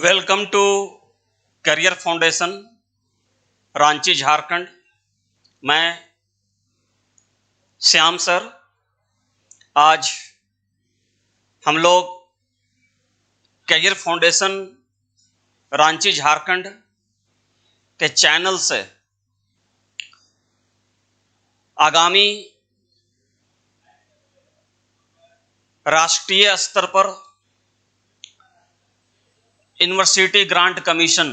Welcome to career foundation Ranchi Jharkhand. मैं Shyam sir. आज हम लोग करियर फाउंडेशन रांची झारखंड के चैनल से आगामी राष्ट्रीय स्तर पर यूनिवर्सिटी ग्रांट कमीशन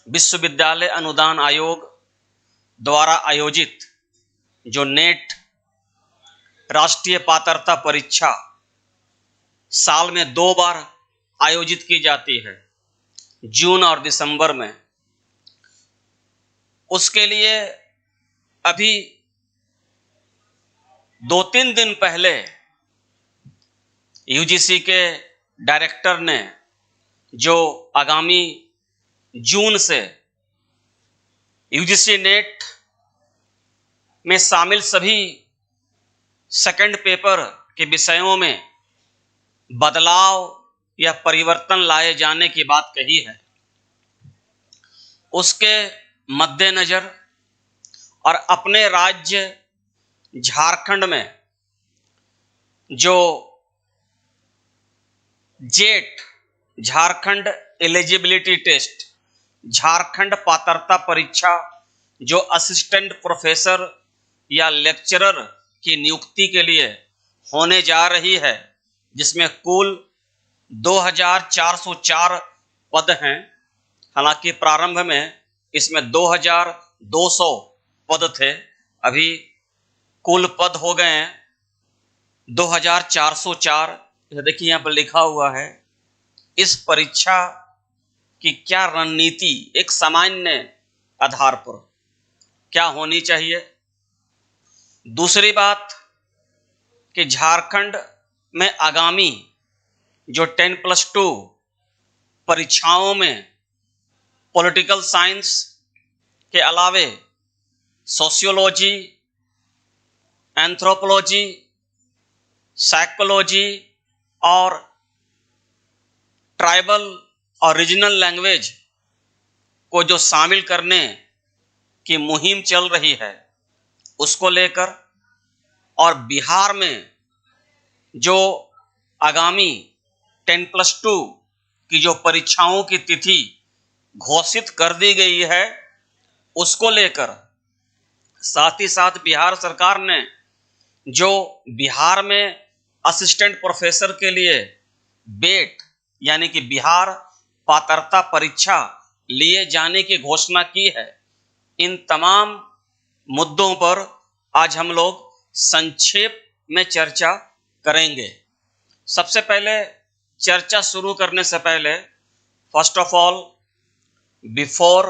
विश्वविद्यालय अनुदान आयोग द्वारा आयोजित जो नेट राष्ट्रीय पात्रता परीक्षा साल में 2 बार आयोजित की जाती है, जून और दिसंबर में। उसके लिए अभी 2-3 दिन पहले यूजीसी के डायरेक्टर ने जो आगामी जून से यूजीसी नेट में शामिल सभी सेकंड पेपर के विषयों में बदलाव या परिवर्तन लाए जाने की बात कही है, उसके मद्देनजर और अपने राज्य झारखंड में जो JET Jharkhand eligibility test, Jharkhand पात्रता परीक्षा जो असिस्टेंट प्रोफेसर या लेक्चरर की नियुक्ति के लिए होने जा रही है, जिसमें कुल 2404 पद हैं। हालांकि प्रारंभ में इसमें 2200 पद थे, अभी कुल पद हो गए हैं 2404। देखिए यहाँ पर लिखा हुआ है इस परीक्षा की क्या रणनीति एक सामान्य आधार पर क्या होनी चाहिए। दूसरी बात कि झारखंड में आगामी जो 10+2 परीक्षाओं में पॉलिटिकल साइंस के अलावे सोशियोलॉजी, एंथ्रोपोलॉजी, साइकोलॉजी और ट्राइबल और रीजनल लैंग्वेज को जो शामिल करने की मुहिम चल रही है, उसको लेकर, और बिहार में जो आगामी 10+2 की जो परीक्षाओं की तिथि घोषित कर दी गई है, उसको लेकर, साथ ही साथ बिहार सरकार ने जो बिहार में असिस्टेंट प्रोफेसर के लिए बेट यानी कि बिहार पात्रता परीक्षा लिए जाने की घोषणा की है, इन तमाम मुद्दों पर आज हम लोग संक्षेप में चर्चा करेंगे। सबसे पहले चर्चा शुरू करने से पहले, first of all, before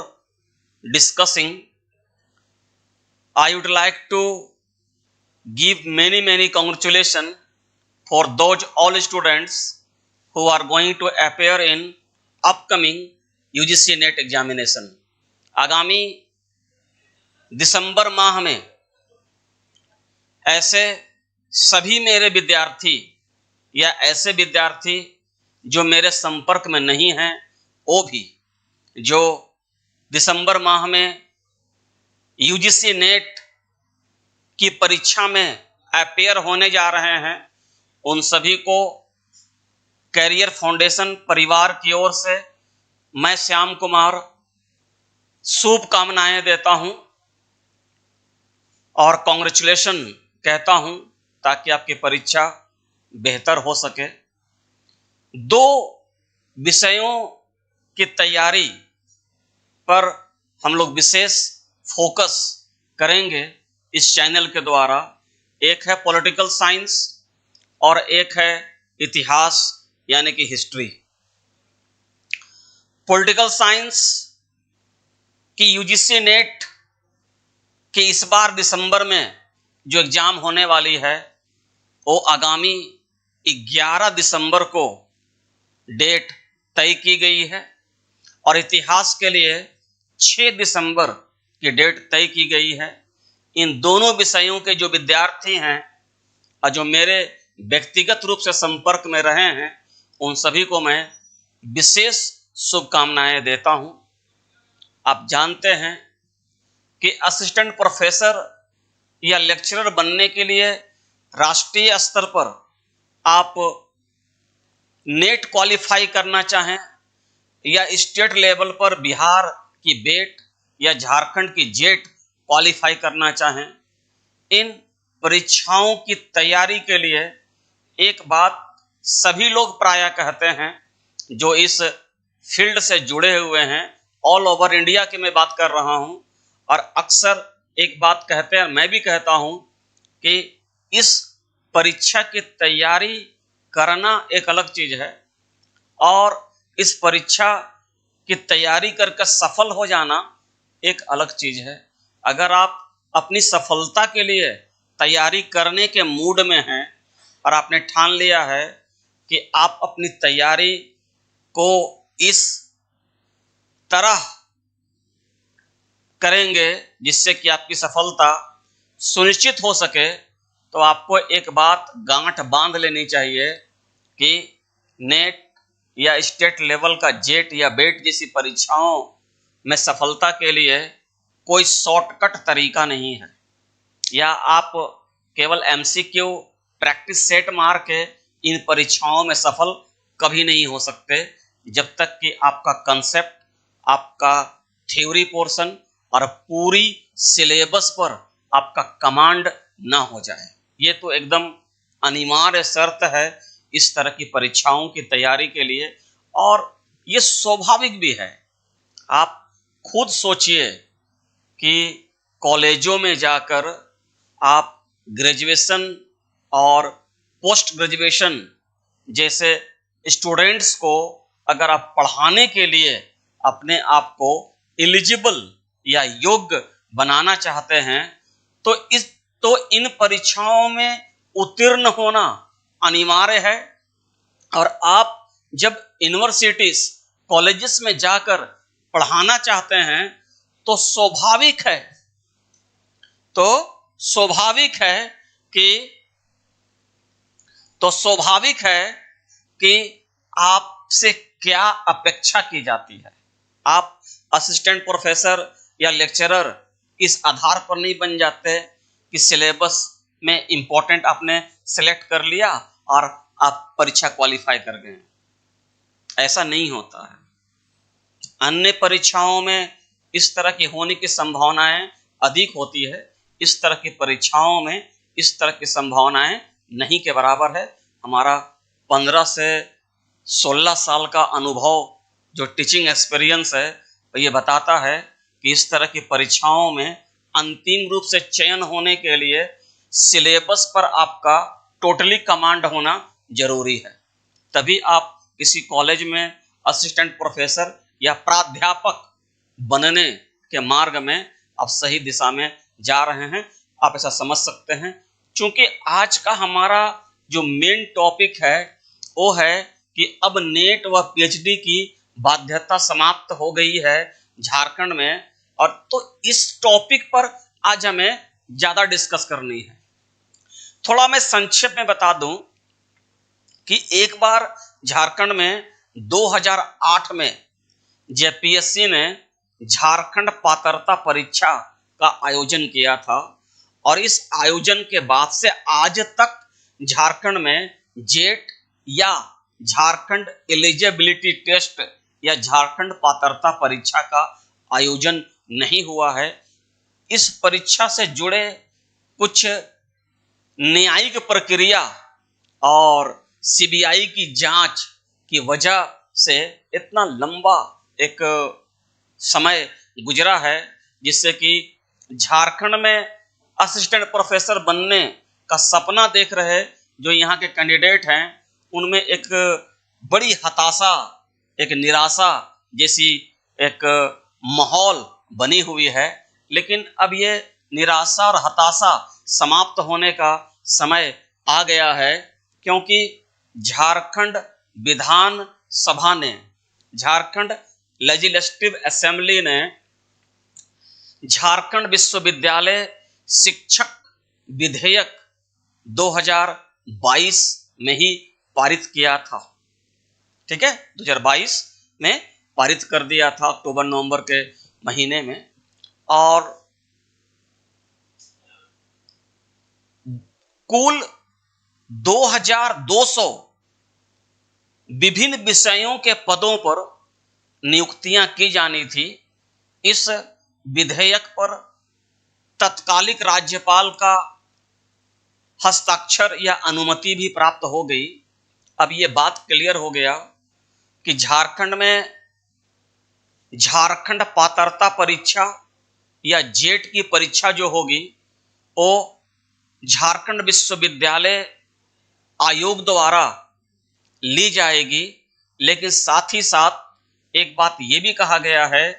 discussing, I would like to give many congratulations for those all students who are going to appear in upcoming UGC NET examination। आगामी दिसंबर माह में ऐसे सभी मेरे विद्यार्थी या ऐसे विद्यार्थी जो मेरे संपर्क में नहीं हैं, वो भी जो दिसंबर माह में UGC नेट की परीक्षा में अपेयर होने जा रहे हैं, उन सभी को करियर फाउंडेशन परिवार की ओर से मैं श्याम कुमार शुभकामनाएं देता हूं और कांग्रेचुलेशन कहता हूं, ताकि आपकी परीक्षा बेहतर हो सके। 2 विषयों की तैयारी पर हम लोग विशेष फोकस करेंगे इस चैनल के द्वारा। एक है पॉलिटिकल साइंस और एक है इतिहास यानी कि हिस्ट्री। पॉलिटिकल साइंस की यूजीसी नेट की इस बार दिसंबर में जो एग्जाम होने वाली है, वो आगामी 11 दिसंबर को डेट तय की गई है, और इतिहास के लिए 6 दिसंबर की डेट तय की गई है। इन दोनों विषयों के जो विद्यार्थी हैं और जो मेरे व्यक्तिगत रूप से संपर्क में रहे हैं, उन सभी को मैं विशेष शुभकामनाएं देता हूं। आप जानते हैं कि असिस्टेंट प्रोफेसर या लेक्चरर बनने के लिए राष्ट्रीय स्तर पर आप नेट क्वालिफाई करना चाहें या स्टेट लेवल पर बिहार की बेट या झारखंड की जेट क्वालिफाई करना चाहें, इन परीक्षाओं की तैयारी के लिए एक बात सभी लोग प्रायः कहते हैं जो इस फील्ड से जुड़े हुए हैं, ऑल ओवर इंडिया की मैं बात कर रहा हूं, और अक्सर एक बात कहते हैं, मैं भी कहता हूं कि इस परीक्षा की तैयारी करना एक अलग चीज है और इस परीक्षा की तैयारी करके सफल हो जाना एक अलग चीज है। अगर आप अपनी सफलता के लिए तैयारी करने के मूड में हैं और आपने ठान लिया है कि आप अपनी तैयारी को इस तरह करेंगे जिससे कि आपकी सफलता सुनिश्चित हो सके, तो आपको एक बात गांठ बांध लेनी चाहिए कि नेट या स्टेट लेवल का जेट या बेट जैसी परीक्षाओं में सफलता के लिए कोई शॉर्टकट तरीका नहीं है, या आप केवल एमसीक्यू प्रैक्टिस सेट मार के इन परीक्षाओं में सफल कभी नहीं हो सकते जब तक कि आपका कंसेप्ट, आपका थ्योरी पोर्शन और पूरी सिलेबस पर आपका कमांड ना हो जाए। ये तो एकदम अनिवार्य शर्त है इस तरह की परीक्षाओं की तैयारी के लिए, और ये स्वाभाविक भी है। आप खुद सोचिए कि कॉलेजों में जाकर आप ग्रेजुएशन और पोस्ट ग्रेजुएशन जैसे स्टूडेंट्स को अगर आप पढ़ाने के लिए अपने आप को एलिजिबल या योग्य बनाना चाहते हैं तो इन परीक्षाओं में उत्तीर्ण होना अनिवार्य है। और आप जब यूनिवर्सिटीज, कॉलेजेस में जाकर पढ़ाना चाहते हैं तो स्वाभाविक है कि आपसे क्या अपेक्षा की जाती है। आप असिस्टेंट प्रोफेसर या लेक्चरर इस आधार पर नहीं बन जाते कि सिलेबस में इंपॉर्टेंट आपने सेलेक्ट कर लिया और आप परीक्षा क्वालिफाई कर गए। ऐसा नहीं होता है। अन्य परीक्षाओं में इस तरह की होने की संभावनाएं अधिक होती है, इस तरह की परीक्षाओं में इस तरह की संभावनाएं नहीं के बराबर है। हमारा 15 से 16 साल का अनुभव जो टीचिंग एक्सपीरियंस है ये बताता है कि इस तरह की परीक्षाओं में अंतिम रूप से चयन होने के लिए सिलेबस पर आपका टोटली कमांड होना जरूरी है। तभी आप किसी कॉलेज में असिस्टेंट प्रोफेसर या प्राध्यापक बनने के मार्ग में आप सही दिशा में जा रहे हैं, आप ऐसा समझ सकते हैं। क्योंकि आज का हमारा जो मेन टॉपिक है वो है कि अब नेट व पीएचडी की बाध्यता समाप्त हो गई है झारखंड में, और तो इस टॉपिक पर आज हमें ज्यादा डिस्कस करनी है। थोड़ा मैं संक्षेप में बता दूं कि एक बार झारखंड में 2008 में जेपीएससी ने झारखंड पात्रता परीक्षा का आयोजन किया था, और इस आयोजन के बाद से आज तक झारखंड में जेट या झारखंड एलिजिबिलिटी टेस्ट या झारखंड पात्रता परीक्षा का आयोजन नहीं हुआ है। इस परीक्षा से जुड़े कुछ न्यायिक प्रक्रिया और सीबीआई की जांच की वजह से इतना लंबा एक समय गुजरा है, जिससे कि झारखंड में असिस्टेंट प्रोफेसर बनने का सपना देख रहे जो यहाँ के कैंडिडेट हैं उनमें एक बड़ी हताशा, एक निराशा जैसी एक माहौल बनी हुई है। लेकिन अब ये निराशा और हताशा समाप्त होने का समय आ गया है, क्योंकि झारखंड विधान सभा ने, झारखंड लेजिस्लेटिव असेंबली ने झारखंड विश्वविद्यालय शिक्षक ठीक है, 2022 में पारित कर दिया था अक्टूबर नवंबर के महीने में। और कुल 2200 विभिन्न विषयों के पदों पर नियुक्तियां की जानी थी। इस विधेयक पर तत्कालिक राज्यपाल का हस्ताक्षर या अनुमति भी प्राप्त हो गई। अब ये बात क्लियर हो गया कि झारखंड में झारखंड पात्रता परीक्षा या जेट की परीक्षा जो होगी वो झारखंड विश्वविद्यालय आयोग द्वारा ली जाएगी। लेकिन साथ ही साथ एक बात ये भी कहा गया है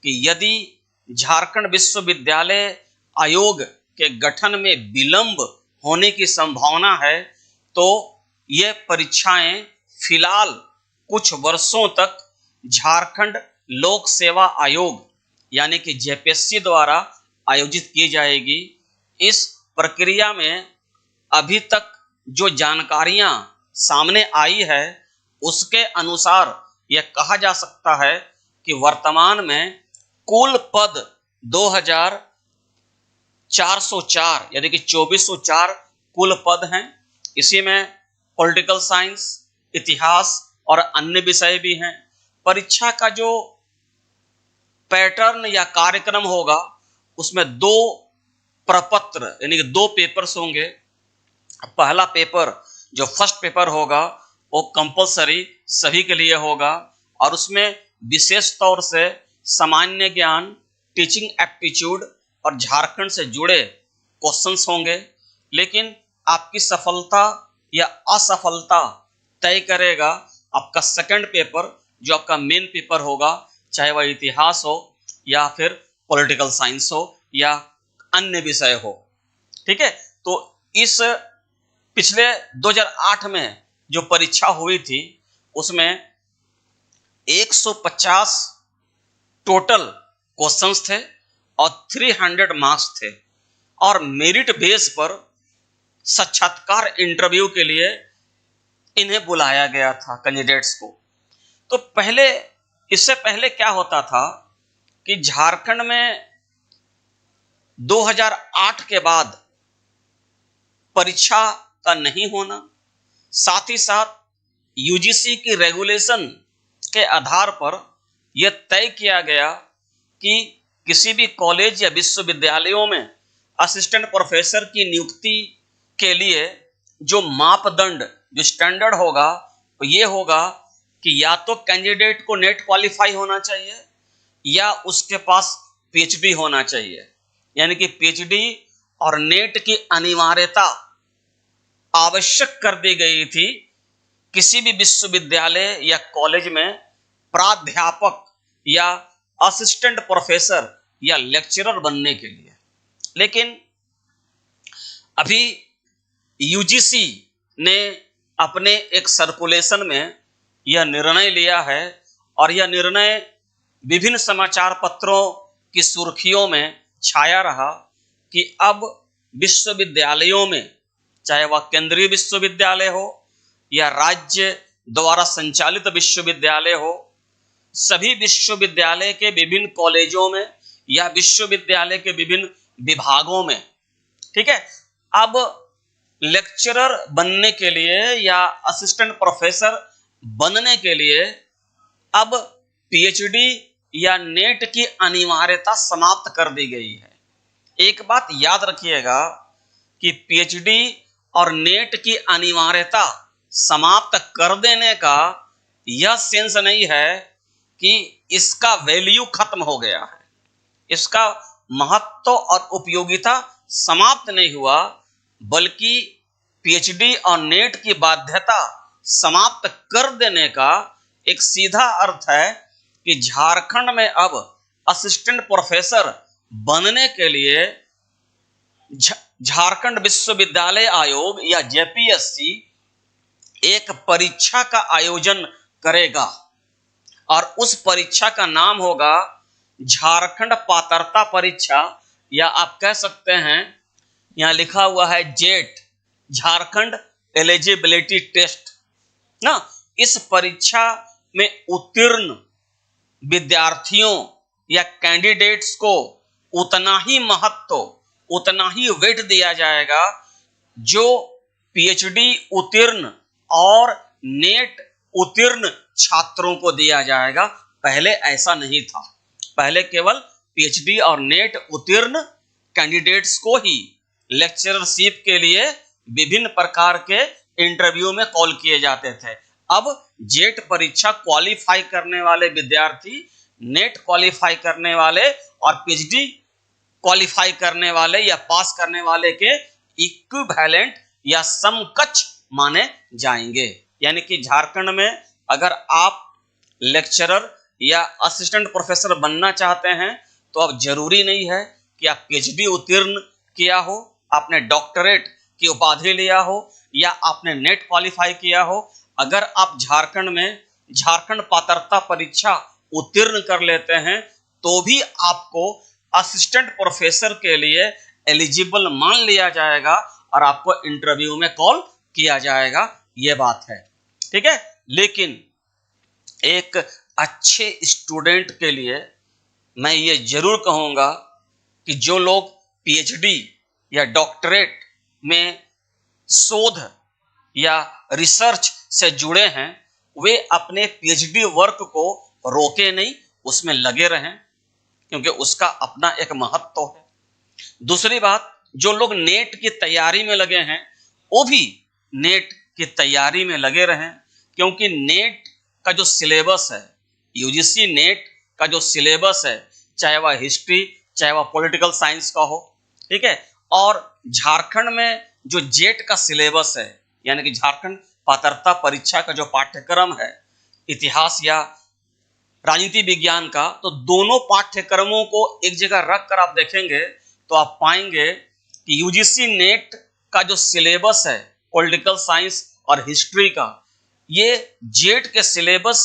कि यदि झारखंड विश्वविद्यालय आयोग के गठन में विलंब होने की संभावना है तो ये परीक्षाएं फिलहाल कुछ वर्षों तक झारखंड लोक सेवा आयोग यानी कि जेपीएससी द्वारा आयोजित की जाएगी। इस प्रक्रिया में अभी तक जो जानकारियां सामने आई है उसके अनुसार यह कहा जा सकता है कि वर्तमान में कुल पद 2404 यानी कि 2404 कुल पद हैं। इसी में पॉलिटिकल साइंस, इतिहास और अन्य विषय भी हैं। परीक्षा का जो पैटर्न या कार्यक्रम होगा उसमें 2 प्रपत्र यानी कि 2 पेपर्स होंगे। पहला पेपर जो फर्स्ट पेपर होगा वो कंपलसरी सभी के लिए होगा और उसमें विशेष तौर से सामान्य ज्ञान, टीचिंग एप्टीट्यूड और झारखंड से जुड़े क्वेश्चंस होंगे। लेकिन आपकी सफलता या असफलता तय करेगा आपका सेकंड पेपर जो आपका मेन पेपर होगा, चाहे वह इतिहास हो या फिर पॉलिटिकल साइंस हो या अन्य विषय हो। ठीक है, तो इस पिछले 2008 में जो परीक्षा हुई थी उसमें 150 टोटल क्वेश्चंस थे और 300 मार्क्स थे और मेरिट बेस पर साक्षात्कार इंटरव्यू के लिए इन्हें बुलाया गया था कैंडिडेट्स को। तो इससे पहले क्या होता था कि झारखंड में 2008 के बाद परीक्षा का नहीं होना, साथ ही साथ यूजीसी की रेगुलेशन के आधार पर यह तय किया गया कि किसी भी कॉलेज या विश्वविद्यालयों में असिस्टेंट प्रोफेसर की नियुक्ति के लिए जो मापदंड, जो स्टैंडर्ड होगा तो ये होगा कि या तो कैंडिडेट को नेट क्वालिफाई होना चाहिए या उसके पास पीएचडी होना चाहिए। यानी कि पीएचडी और नेट की अनिवार्यता आवश्यक कर दी गई थी किसी भी विश्वविद्यालय या कॉलेज में प्राध्यापक या असिस्टेंट प्रोफेसर या लेक्चरर बनने के लिए। लेकिन अभी यूजीसी ने अपने एक सर्कुलेशन में यह निर्णय लिया है और यह निर्णय विभिन्न समाचार पत्रों की सुर्खियों में छाया रहा कि अब विश्वविद्यालयों में, चाहे वह केंद्रीय विश्वविद्यालय हो या राज्य द्वारा संचालित विश्वविद्यालय हो, सभी विश्वविद्यालय के विभिन्न कॉलेजों में या विश्वविद्यालय के विभिन्न विभागों में, ठीक है, अब लेक्चरर बनने के लिए या असिस्टेंट प्रोफेसर बनने के लिए अब पीएचडी या नेट की अनिवार्यता समाप्त कर दी गई है। एक बात याद रखिएगा कि पीएचडी और नेट की अनिवार्यता समाप्त कर देने का यह सेंस नहीं है कि इसका वैल्यू खत्म हो गया है, इसका महत्व और उपयोगिता समाप्त नहीं हुआ, बल्कि पीएचडी और नेट की बाध्यता समाप्त कर देने का एक सीधा अर्थ है कि झारखंड में अब असिस्टेंट प्रोफेसर बनने के लिए झारखंड विश्वविद्यालय आयोग या जेपीएससी एक परीक्षा का आयोजन करेगा और उस परीक्षा का नाम होगा झारखंड पात्रता परीक्षा, या आप कह सकते हैं यहां लिखा हुआ है जेट, झारखंड एलिजिबिलिटी टेस्ट ना। इस परीक्षा में उत्तीर्ण विद्यार्थियों या कैंडिडेट्स को उतना ही महत्व, उतना ही वेट दिया जाएगा जो पीएचडी उत्तीर्ण और नेट उत्तीर्ण छात्रों को दिया जाएगा। पहले ऐसा नहीं था, पहले केवल पीएचडी और नेट उत्तीर्ण कैंडिडेट्स को ही लेक्चरशिप के लिए विभिन्न प्रकार के इंटरव्यू में कॉल किए जाते थे। अब जेट परीक्षा क्वालिफाई करने वाले विद्यार्थी, नेट क्वालिफाई करने वाले और पीएचडी क्वालिफाई करने वाले या पास करने वाले के इक्विवेलेंट या समकक्ष माने जाएंगे। यानी कि झारखंड में अगर आप लेक्चरर या असिस्टेंट प्रोफेसर बनना चाहते हैं तो अब जरूरी नहीं है कि आप पीएचडी उत्तीर्ण किया हो, आपने डॉक्टरेट की उपाधि लिया हो या आपने नेट क्वालिफाई किया हो। अगर आप झारखंड में झारखंड पात्रता परीक्षा उत्तीर्ण कर लेते हैं तो भी आपको असिस्टेंट प्रोफेसर के लिए एलिजिबल मान लिया जाएगा और आपको इंटरव्यू में कॉल किया जाएगा। यह बात है, ठीक है। लेकिन एक अच्छे स्टूडेंट के लिए मैं ये जरूर कहूंगा कि जो लोग पीएचडी या डॉक्टरेट में शोध या रिसर्च से जुड़े हैं वे अपने पीएचडी वर्क को रोके नहीं, उसमें लगे रहें, क्योंकि उसका अपना एक महत्व है। दूसरी बात, जो लोग नेट की तैयारी में लगे हैं वो भी नेट की तैयारी में लगे रहें, क्योंकि नेट का जो सिलेबस है, यूजीसी नेट का जो सिलेबस है, चाहे वह हिस्ट्री चाहे वह पॉलिटिकल साइंस का हो, ठीक है। और झारखंड में जो जेट का सिलेबस है, यानी कि झारखंड पात्रता परीक्षा का जो पाठ्यक्रम है, इतिहास या राजनीति विज्ञान का, तो दोनों पाठ्यक्रमों को एक जगह रख कर आप देखेंगे तो आप पाएंगे कि यूजीसी नेट का जो सिलेबस है पॉलिटिकल साइंस और हिस्ट्री का, ये जेट के सिलेबस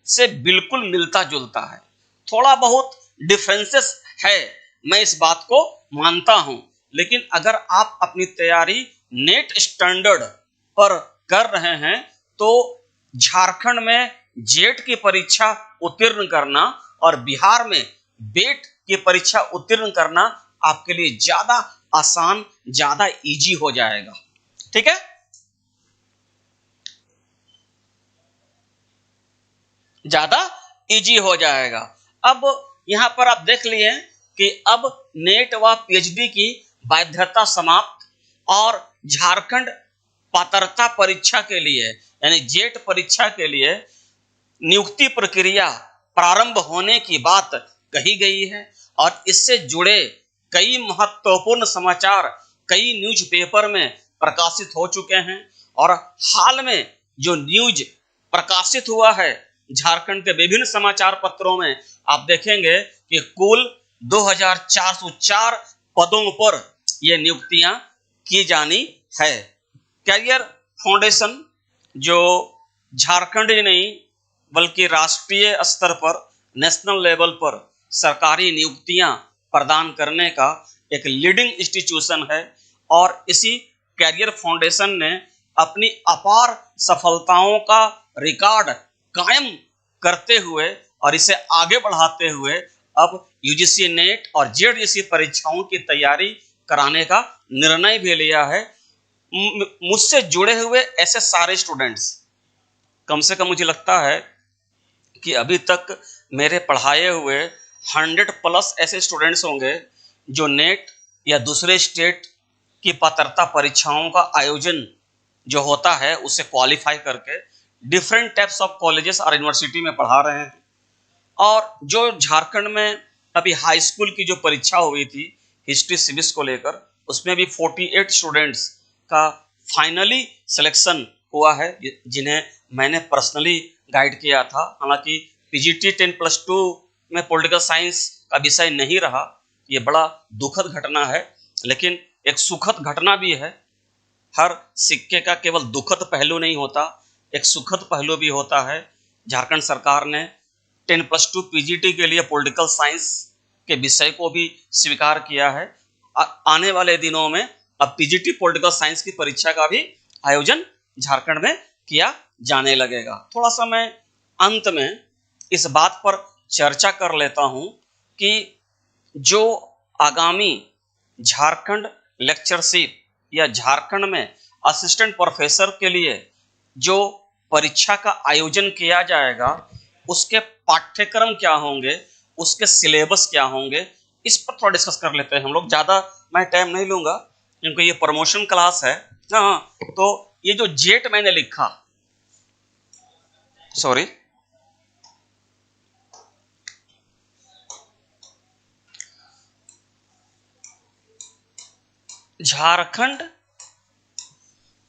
से बिल्कुल मिलता जुलता है। थोड़ा बहुत डिफरेंसेस है, मैं इस बात को मानता हूं, लेकिन अगर आप अपनी तैयारी नेट स्टैंडर्ड पर कर रहे हैं तो झारखंड में जेट की परीक्षा उत्तीर्ण करना और बिहार में बेट की परीक्षा उत्तीर्ण करना आपके लिए ज्यादा आसान, ज्यादा इजी हो जाएगा, ठीक है। ज्यादा इजी हो जाएगा। अब यहां पर आप देख लिए कि अब नेट व पीएचडी की बाध्यता समाप्त और झारखंड पात्रता परीक्षा के लिए यानी जेट परीक्षा के लिए नियुक्ति प्रक्रिया प्रारंभ होने की बात कही गई है और इससे जुड़े कई महत्वपूर्ण समाचार कई न्यूज़पेपर में प्रकाशित हो चुके हैं। और हाल में जो न्यूज प्रकाशित हुआ है झारखंड के विभिन्न समाचार पत्रों में, आप देखेंगे कि कुल 2404 पदों पर ये नियुक्तियां की जानी है। कैरियर फाउंडेशन जो झारखंड ही नहीं बल्कि राष्ट्रीय स्तर पर, नेशनल लेवल पर सरकारी नियुक्तियां प्रदान करने का एक लीडिंग इंस्टीट्यूशन है और इसी कैरियर फाउंडेशन ने अपनी अपार सफलताओं का रिकॉर्ड कायम करते हुए और इसे आगे बढ़ाते हुए अब यूजीसी नेट और जेट जैसी परीक्षाओं की तैयारी कराने का निर्णय भी लिया है। मुझसे जुड़े हुए ऐसे सारे स्टूडेंट्स, कम से कम मुझे लगता है कि अभी तक मेरे पढ़ाए हुए 100+ ऐसे स्टूडेंट्स होंगे जो नेट या दूसरे स्टेट की पात्रता परीक्षाओं का आयोजन जो होता है उसे क्वालिफाई करके डिफरेंट टाइप्स ऑफ कॉलेजेस और यूनिवर्सिटी में पढ़ा रहे हैं। और जो झारखंड में अभी हाई स्कूल की जो परीक्षा हुई थी हिस्ट्री सिविक्स को लेकर, उसमें भी 48 स्टूडेंट्स का फाइनली सिलेक्शन हुआ है जिन्हें मैंने पर्सनली गाइड किया था। हालांकि पीजीटी 10+2 में पॉलिटिकल साइंस का विषय नहीं रहा, ये बड़ा दुखद घटना है, लेकिन एक सुखद घटना भी है। हर सिक्के का केवल दुखद पहलू नहीं होता, एक सुखद पहलू भी होता है। झारखंड सरकार ने 10+2 पीजीटी के लिए पॉलिटिकल साइंस के विषय को भी स्वीकार किया है। आने वाले दिनों में अब पीजीटी पॉलिटिकल साइंस की परीक्षा का भी आयोजन झारखंड में किया जाने लगेगा। थोड़ा सा मैं अंत में इस बात पर चर्चा कर लेता हूं कि जो आगामी झारखंड लेक्चरशिप या झारखंड में असिस्टेंट प्रोफेसर के लिए जो परीक्षा का आयोजन किया जाएगा, उसके पाठ्यक्रम क्या होंगे, उसके सिलेबस क्या होंगे, इस पर थोड़ा डिस्कस कर लेते हैं हम लोग। ज़्यादा मैं टाइम नहीं लूँगा क्योंकि ये प्रमोशन क्लास है। हाँ, तो ये जो जेट मैंने लिखा, सॉरी, झारखंड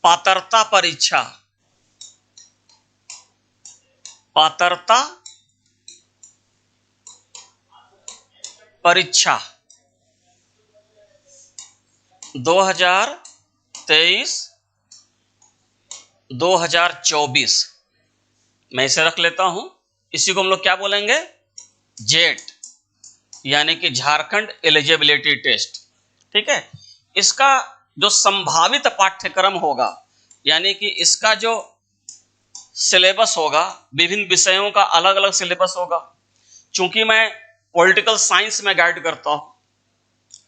पात्रता परीक्षा, पात्रता परीक्षा 2023-2024, मैं इसे रख लेता हूं। इसी को हम लोग क्या बोलेंगे, जेट, यानी कि झारखंड एलिजिबिलिटी टेस्ट। ठीक है, इसका जो संभावित पाठ्यक्रम होगा, यानी कि इसका जो सिलेबस होगा, विभिन्न विषयों का अलग अलग सिलेबस होगा। चूंकि मैं पॉलिटिकल साइंस में गाइड करता हूं,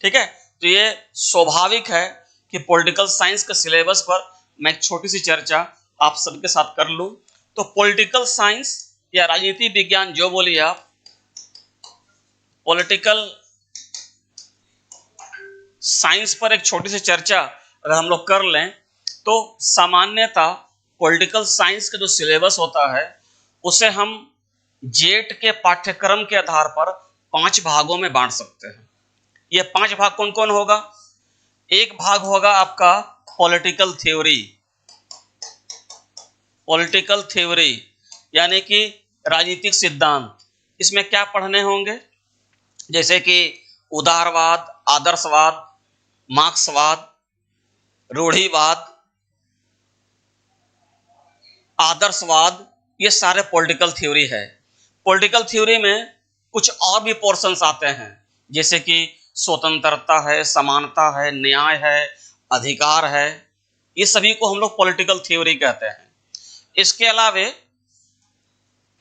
ठीक है, तो ये स्वाभाविक है कि पॉलिटिकल साइंस के सिलेबस पर मैं एक छोटी सी चर्चा आप सबके साथ कर लूं। तो पॉलिटिकल साइंस या राजनीति विज्ञान जो बोलिए आप, पॉलिटिकल साइंस पर एक छोटी सी चर्चा अगर हम लोग कर लें, तो सामान्यतः पॉलिटिकल साइंस का जो सिलेबस होता है उसे हम जेट के पाठ्यक्रम के आधार पर 5 भागों में बांट सकते हैं। ये 5 भाग कौन कौन होगा? एक भाग होगा आपका पॉलिटिकल थ्योरी, पॉलिटिकल थ्योरी यानी कि राजनीतिक सिद्धांत। इसमें क्या पढ़ने होंगे? जैसे कि उदारवाद, आदर्शवाद, मार्क्सवाद, रूढ़िवाद, आदर्शवाद, ये सारे पॉलिटिकल थ्योरी है। पॉलिटिकल थ्योरी में कुछ और भी पोर्शंस आते हैं, जैसे कि स्वतंत्रता है, समानता है, न्याय है, अधिकार है। ये सभी को हम लोग पॉलिटिकल थ्योरी कहते हैं। इसके अलावे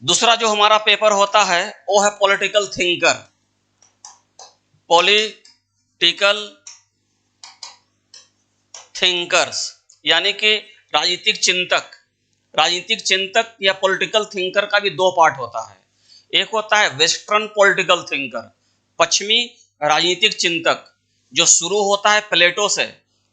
दूसरा जो हमारा पेपर होता है वो है पॉलिटिकल थिंकर, पॉलिटिकल थिंकर्स, यानी कि राजनीतिक चिंतक। राजनीतिक चिंतक या पॉलिटिकल थिंकर का भी 2 पार्ट होता है। एक होता है वेस्टर्न पॉलिटिकल थिंकर, पश्चिमी राजनीतिक चिंतक, जो शुरू होता है प्लेटो से,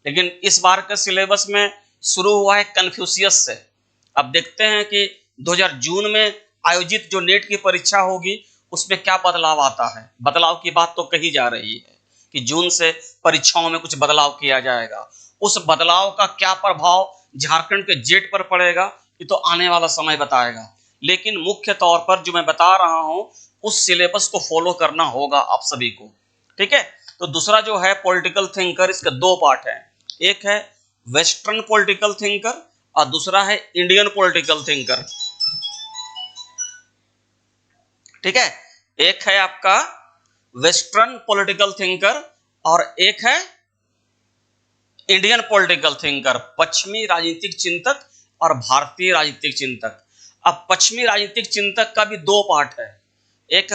लेकिन इस बार के सिलेबस में शुरू हुआ है कन्फ्यूशियस से। अब देखते हैं कि 2000 जून में आयोजित जो नेट की परीक्षा होगी उसमें क्या बदलाव आता है। बदलाव की बात तो कही जा रही है कि जून से परीक्षाओं में कुछ बदलाव किया जाएगा। उस बदलाव का क्या प्रभाव झारखंड के जेट पर पड़ेगा ये तो आने वाला समय बताएगा, लेकिन मुख्य तौर पर जो मैं बता रहा हूं उस सिलेबस को फॉलो करना होगा आप सभी को। ठीक है, तो दूसरा जो है पॉलिटिकल थिंकर, इसके 2 पार्ट हैं। एक है वेस्टर्न पॉलिटिकल थिंकर और दूसरा है इंडियन पॉलिटिकल थिंकर। ठीक है, एक है आपका वेस्टर्न पॉलिटिकल थिंकर और एक है इंडियन पॉलिटिकल थिंकर, पश्चिमी राजनीतिक चिंतक और भारतीय राजनीतिक चिंतक। अब पश्चिमी राजनीतिक चिंतक का भी 2 पार्ट है, एक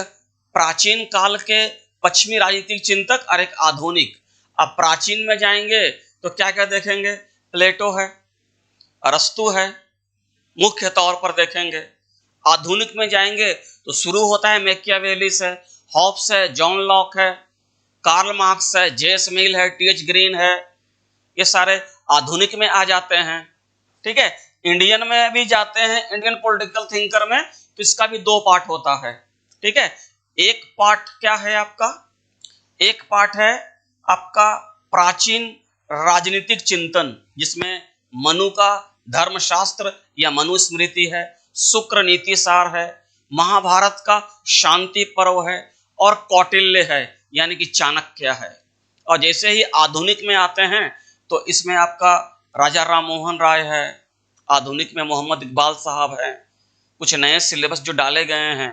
प्राचीन काल के पश्चिमी राजनीतिक चिंतक और एक आधुनिक। अब प्राचीन में जाएंगे तो क्या क्या देखेंगे? प्लेटो है, अरस्तु है, मुख्य तौर पर देखेंगे। आधुनिक में जाएंगे तो शुरू होता है मैकियावेली से, हॉब्स है, जॉन लॉक है, कार्ल मार्क्स है, जेम्स मिल है, टी.एच. ग्रीन है, ये सारे आधुनिक में आ जाते हैं। ठीक है, इंडियन में भी जाते हैं, इंडियन पॉलिटिकल थिंकर में, तो इसका भी 2 पार्ट होता है। ठीक है, एक पार्ट क्या है आपका? एक पार्ट है आपका प्राचीन राजनीतिक चिंतन, जिसमें मनु का धर्मशास्त्र या मनुस्मृति है, शुक्र नीति सार है, महाभारत का शांति पर्व है और कौटिल्य है यानी कि चाणक्य है। और जैसे ही आधुनिक में आते हैं तो इसमें आपका राजा राम मोहन राय है, आधुनिक में मोहम्मद इकबाल साहब हैं, कुछ नए सिलेबस जो डाले गए हैं।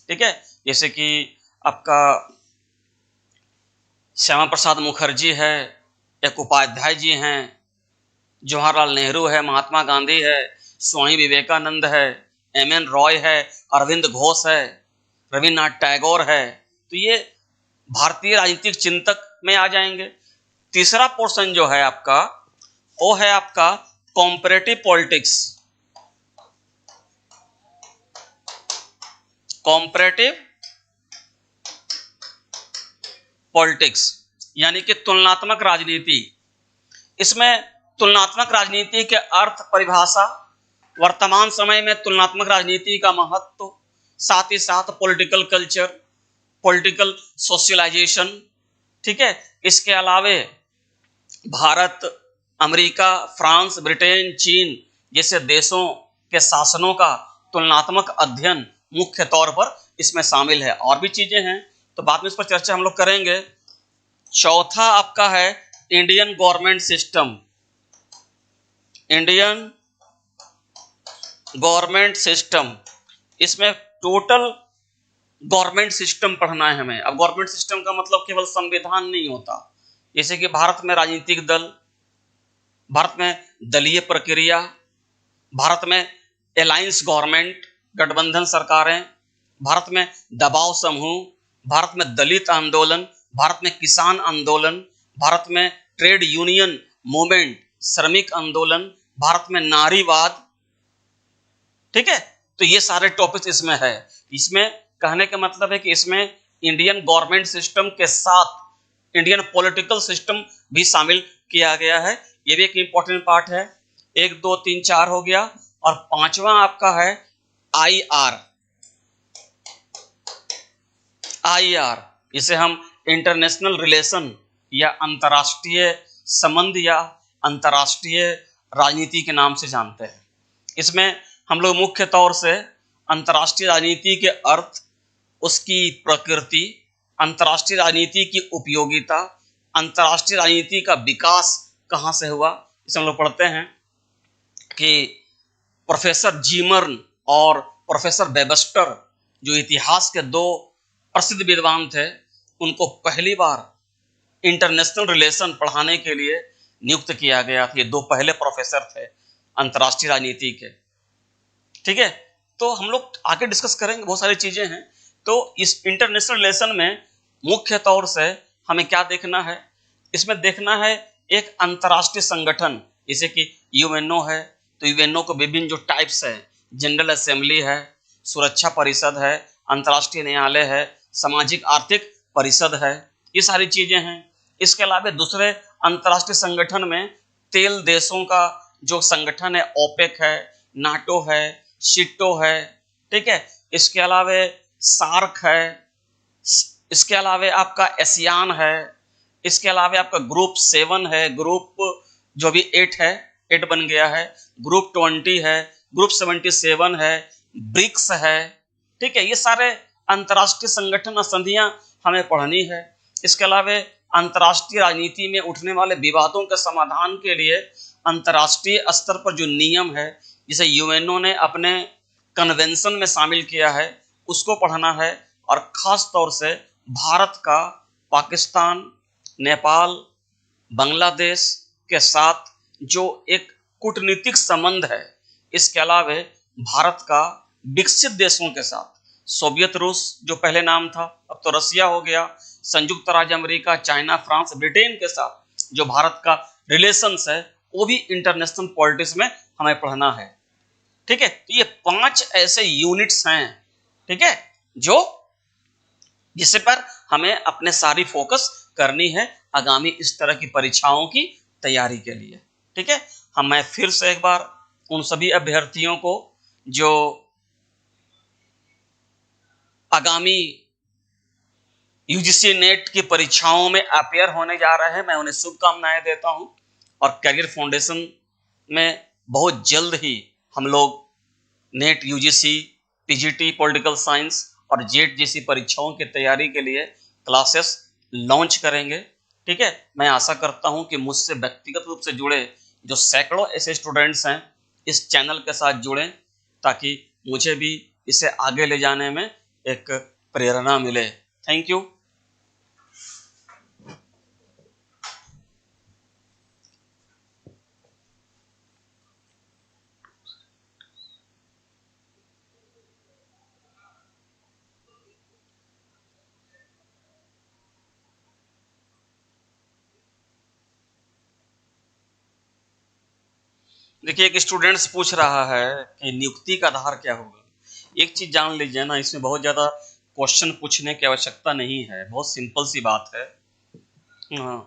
ठीक है, जैसे कि आपका श्यामा प्रसाद मुखर्जी है, एक उपाध्याय जी हैं, जवाहरलाल नेहरू है, महात्मा गांधी है, स्वामी विवेकानंद है, एम.एन. रॉय है, अरविंद घोष है, रविन्द्रनाथ टैगोर है। तो ये भारतीय राजनीतिक चिंतक में आ जाएंगे। तीसरा पोर्शन जो है आपका, वो है आपका कॉम्परेटिव पॉलिटिक्स। कॉम्परेटिव पॉलिटिक्स यानी कि तुलनात्मक राजनीति। इसमें तुलनात्मक राजनीति के अर्थ, परिभाषा, वर्तमान समय में तुलनात्मक राजनीति का महत्व, साथ ही साथ पॉलिटिकल कल्चर, पॉलिटिकल सोशलाइजेशन, ठीक है। इसके अलावे भारत, अमेरिका, फ्रांस, ब्रिटेन, चीन जैसे देशों के शासनों का तुलनात्मक अध्ययन मुख्य तौर पर इसमें शामिल है। और भी चीजें हैं तो बाद में इस पर चर्चा हम लोग करेंगे। चौथा आपका है Indian government system. Indian government system, इसमें टोटल गवर्नमेंट सिस्टम पढ़ना है हमें। अब गवर्नमेंट सिस्टम का मतलब केवल संविधान नहीं होता। जैसे कि भारत में राजनीतिक दल, भारत में दलीय प्रक्रिया, भारत में अलायंस गवर्नमेंट, गठबंधन सरकारें, भारत में दबाव समूह, भारत में दलित आंदोलन, भारत में किसान आंदोलन, भारत में ट्रेड यूनियन मूवमेंट, श्रमिक आंदोलन, भारत में नारीवाद, ठीक है। तो ये सारे टॉपिक्स इसमें है। इसमें कहने का मतलब है कि इसमें इंडियन गवर्नमेंट सिस्टम के साथ इंडियन पॉलिटिकल सिस्टम भी शामिल किया गया है। ये भी एक इंपॉर्टेंट पार्ट है। 1 2 3 4 हो गया। और पांचवा आपका है IR। IR इसे हम इंटरनेशनल रिलेशन या अंतर्राष्ट्रीय संबंध या अंतर्राष्ट्रीय राजनीति के नाम से जानते हैं। इसमें हम लोग मुख्य तौर से अंतर्राष्ट्रीय राजनीति के अर्थ, उसकी प्रकृति, अंतर्राष्ट्रीय राजनीति की उपयोगिता, अंतर्राष्ट्रीय राजनीति का विकास कहाँ से हुआ, इसे हम लोग पढ़ते हैं कि प्रोफेसर जीमर्न और प्रोफेसर वेबस्टर जो इतिहास के 2 प्रसिद्ध विद्वान थे, उनको पहली बार इंटरनेशनल रिलेशन पढ़ाने के लिए नियुक्त किया गया था। ये 2 पहले प्रोफेसर थे अंतर्राष्ट्रीय राजनीति के, ठीक है। तो हम लोग आगे डिस्कस करेंगे, बहुत सारी चीजें हैं। तो इस इंटरनेशनल रिलेशन में मुख्य तौर से हमें क्या देखना है, इसमें देखना है एक अंतर्राष्ट्रीय संगठन, जैसे कि यूएनओ है। तो यूएनओ को विभिन्न जो टाइप्स है, जनरल असेंबली है, सुरक्षा परिषद है, अंतर्राष्ट्रीय न्यायालय है, सामाजिक आर्थिक परिषद है, ये सारी चीजें हैं। इसके अलावा दूसरे अंतर्राष्ट्रीय संगठन में तेल देशों का जो संगठन है, ओपेक है, नाटो है, सिटो है, ठीक है। इसके अलावा सार्क है, इसके अलावा आपका एशियान है, इसके अलावा आपका ग्रुप 7 है, ग्रुप जो भी 8 है, 8 बन गया है, ग्रुप 20 है, ग्रुप 77 है, ब्रिक्स है, ठीक है। ये सारे अंतर्राष्ट्रीय संगठन और संधियां हमें पढ़नी है। इसके अलावा अंतर्राष्ट्रीय राजनीति में उठने वाले विवादों के समाधान के लिए अंतर्राष्ट्रीय स्तर पर जो नियम है, जिसे यूएनओ ने अपने कन्वेंशन में शामिल किया है, उसको पढ़ना है। और खास तौर से भारत का पाकिस्तान, नेपाल, बांग्लादेश के साथ जो एक कूटनीतिक संबंध है, इसके अलावा भारत का विकसित देशों के साथ, सोवियत रूस जो पहले नाम था, अब तो रसिया हो गया, संयुक्त राज्य अमेरिका, चाइना, फ्रांस, ब्रिटेन के साथ जो भारत का रिलेशंस है, वो भी इंटरनेशनल पॉलिटिक्स में हमें पढ़ना है, ठीक है। तो ये 5 ऐसे यूनिट्स हैं, ठीक है, जो जिस पर हमें अपने सारी फोकस करनी है आगामी इस तरह की परीक्षाओं की तैयारी के लिए, ठीक है। मैं फिर से एक बार उन सभी अभ्यर्थियों को जो आगामी यूजीसी नेट की परीक्षाओं में अपेयर होने जा रहे हैं, मैं उन्हें शुभकामनाएं देता हूं। और कैरियर फाउंडेशन में बहुत जल्द ही हम लोग net, UGC, TGT, political science और जेट जैसी परीक्षाओं की तैयारी के लिए क्लासेस लॉन्च करेंगे, ठीक है। मैं आशा करता हूं कि मुझसे व्यक्तिगत रूप से जुड़े जो सैकड़ों ऐसे स्टूडेंट्स हैं, इस चैनल के साथ जुड़ें, ताकि मुझे भी इसे आगे ले जाने में एक प्रेरणा मिले। Thank you. देखिए, एक स्टूडेंट्स पूछ रहा है कि नियुक्ति का आधार क्या होगा। एक चीज जान लीजिए ना, इसमें बहुत ज्यादा क्वेश्चन पूछने की आवश्यकता नहीं है, बहुत सिंपल सी बात है। हाँ,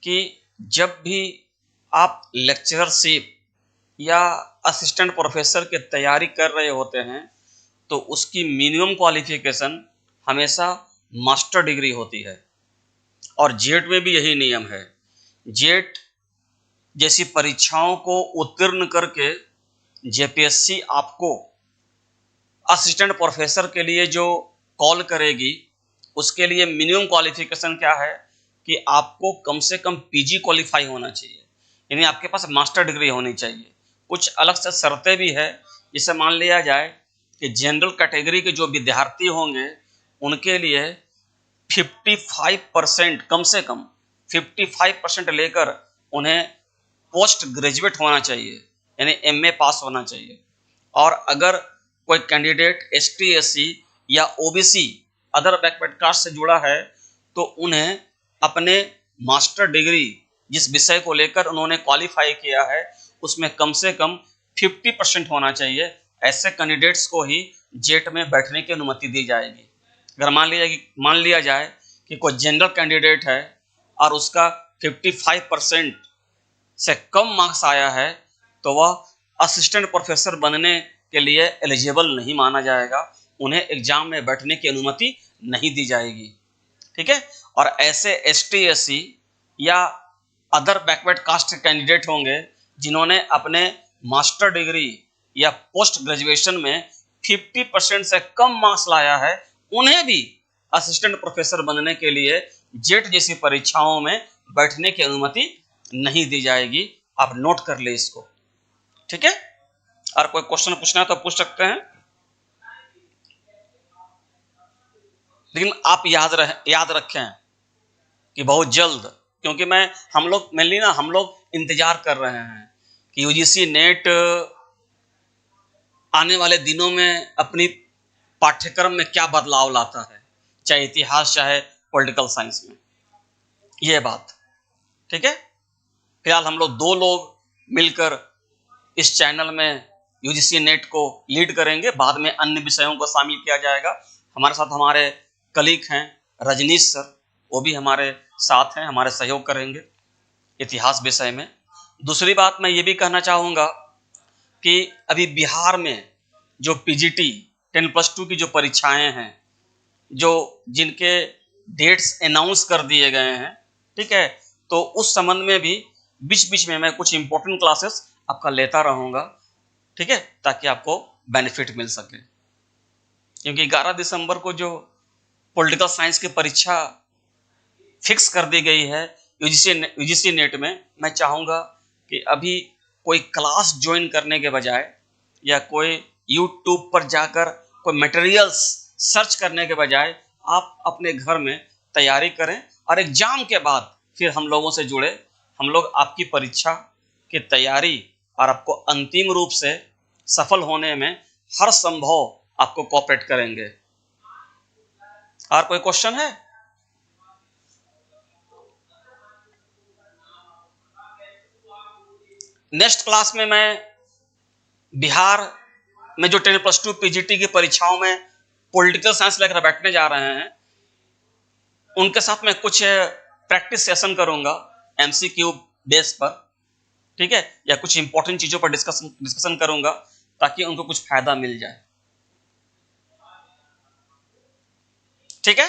कि जब भी आप लेक्चरशिप या असिस्टेंट प्रोफेसर की तैयारी कर रहे होते हैं तो उसकी मिनिमम क्वालिफिकेशन हमेशा मास्टर डिग्री होती है। और जेट में भी यही नियम है। जेट जैसी परीक्षाओं को उत्तीर्ण करके जेपीएससी आपको असिस्टेंट प्रोफेसर के लिए जो कॉल करेगी, उसके लिए मिनिमम क्वालिफिकेशन क्या है कि आपको कम से कम पीजी क्वालिफाई होना चाहिए, यानी आपके पास मास्टर डिग्री होनी चाहिए। कुछ अलग से शर्तें भी है, जिसे मान लिया जाए कि जनरल कैटेगरी के जो विद्यार्थी होंगे उनके लिए 55% कम से कम 55% लेकर उन्हें पोस्ट ग्रेजुएट होना चाहिए, यानी एमए पास होना चाहिए। और अगर कोई कैंडिडेट एसटी एससी या ओबीसी अदर बैकवर्ड कास्ट से जुड़ा है तो उन्हें अपने मास्टर डिग्री जिस विषय को लेकर उन्होंने क्वालिफाई किया है उसमें कम से कम 50% होना चाहिए। ऐसे कैंडिडेट्स को ही जेट में बैठने की अनुमति दी जाएगी। अगर मान लिया जाए कि कोई जनरल कैंडिडेट है और उसका 55% से कम मार्क्स आया है तो वह असिस्टेंट प्रोफेसर बनने के लिए एलिजिबल नहीं माना जाएगा, उन्हें एग्जाम में बैठने की अनुमति नहीं दी जाएगी। ठीक है। और ऐसे एसटी एससी या अदर बैकवर्ड कास्ट कैंडिडेट होंगे जिन्होंने अपने मास्टर डिग्री या पोस्ट ग्रेजुएशन में 50% से कम मार्क्स लाया है, उन्हें भी असिस्टेंट प्रोफेसर बनने के लिए जेट जैसी परीक्षाओं में बैठने की अनुमति नहीं दी जाएगी। आप नोट कर ले इसको। ठीक है। और कोई क्वेश्चन पूछना है तो पूछ सकते हैं, लेकिन आप याद रखें कि बहुत जल्द, क्योंकि हम लोग इंतजार कर रहे हैं कि यूजीसी नेट आने वाले दिनों में अपनी पाठ्यक्रम में क्या बदलाव लाता है, चाहे इतिहास चाहे पॉलिटिकल साइंस में, यह बात। ठीक है। फिलहाल हम लोग 2 लोग मिलकर इस चैनल में यूजीसी नेट को लीड करेंगे, बाद में अन्य विषयों को शामिल किया जाएगा। हमारे साथ हमारे कलीग हैं रजनीश सर, वो भी हमारे साथ हैं, हमारे सहयोग करेंगे इतिहास विषय में। दूसरी बात मैं ये भी कहना चाहूँगा कि अभी बिहार में जो पीजीटी 10+2 की जो परीक्षाएं हैं, जिनके डेट्स अनाउंस कर दिए गए हैं, ठीक है, तो उस संबंध में भी बीच बीच में मैं कुछ इंपॉर्टेंट क्लासेस आपका लेता रहूँगा। ठीक है, ताकि आपको बेनिफिट मिल सके। क्योंकि 11 दिसंबर को जो पॉलिटिकल साइंस की परीक्षा फिक्स कर दी गई है यूजीसी नेट में, मैं चाहूँगा कि अभी कोई क्लास ज्वाइन करने के बजाय या कोई यूट्यूब पर जाकर कोई मटेरियल्स सर्च करने के बजाय आप अपने घर में तैयारी करें और एग्जाम के बाद फिर हम लोगों से जुड़े। हम लोग आपकी परीक्षा की तैयारी और आपको अंतिम रूप से सफल होने में हर संभव आपको कोऑपरेट करेंगे। और कोई क्वेश्चन है? नेक्स्ट क्लास में मैं बिहार में जो 10+2 पीजीटी की परीक्षाओं में पॉलिटिकल साइंस लेकर बैठने जा रहे हैं, उनके साथ मैं कुछ प्रैक्टिस सेशन करूंगा एमसीक्यू बेस पर। ठीक है, या कुछ इंपॉर्टेंट चीजों पर डिस्कशन करूंगा ताकि उनको कुछ फायदा मिल जाए। ठीक है,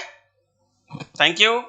थैंक यू।